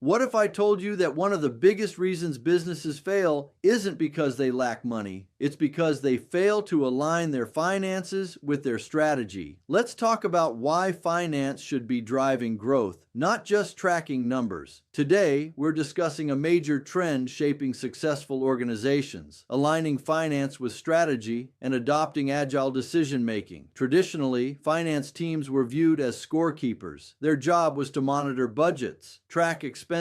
What if I told you that one of the biggest reasons businesses fail isn't because they lack money, it's because they fail to align their finances with their strategy. Let's talk about why finance should be driving growth, not just tracking numbers. Today, we're discussing a major trend shaping successful organizations, aligning finance with strategy and adopting agile decision-making. Traditionally, finance teams were viewed as scorekeepers. Their job was to monitor budgets, track expenses,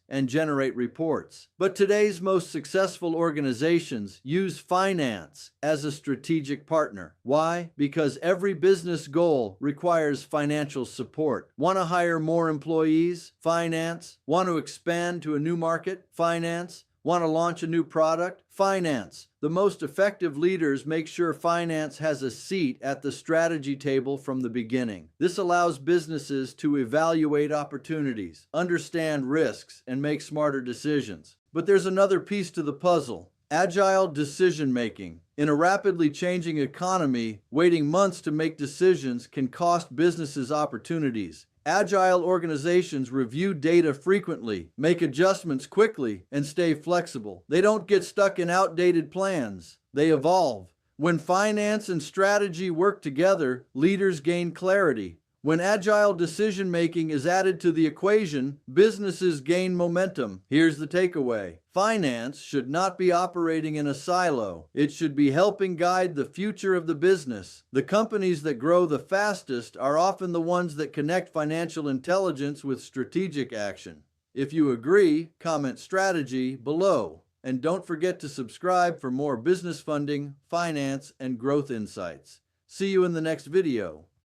and generate reports. But today's most successful organizations use finance as a strategic partner. Why? Because every business goal requires financial support. Want to hire more employees? Finance. Want to expand to a new market? Finance. Want to launch a new product? Finance. The most effective leaders make sure finance has a seat at the strategy table from the beginning. This allows businesses to evaluate opportunities, understand risks, and make smarter decisions. But there's another piece to the puzzle: agile decision-making. In a rapidly changing economy, waiting months to make decisions can cost businesses opportunities. Agile organizations review data frequently, make adjustments quickly, and stay flexible. They don't get stuck in outdated plans. They evolve. When finance and strategy work together, leaders gain clarity. When agile decision-making is added to the equation, businesses gain momentum. Here's the takeaway: finance should not be operating in a silo. It should be helping guide the future of the business. The companies that grow the fastest are often the ones that connect financial intelligence with strategic action. If you agree, comment strategy below. And don't forget to subscribe for more business funding, finance, and growth insights. See you in the next video.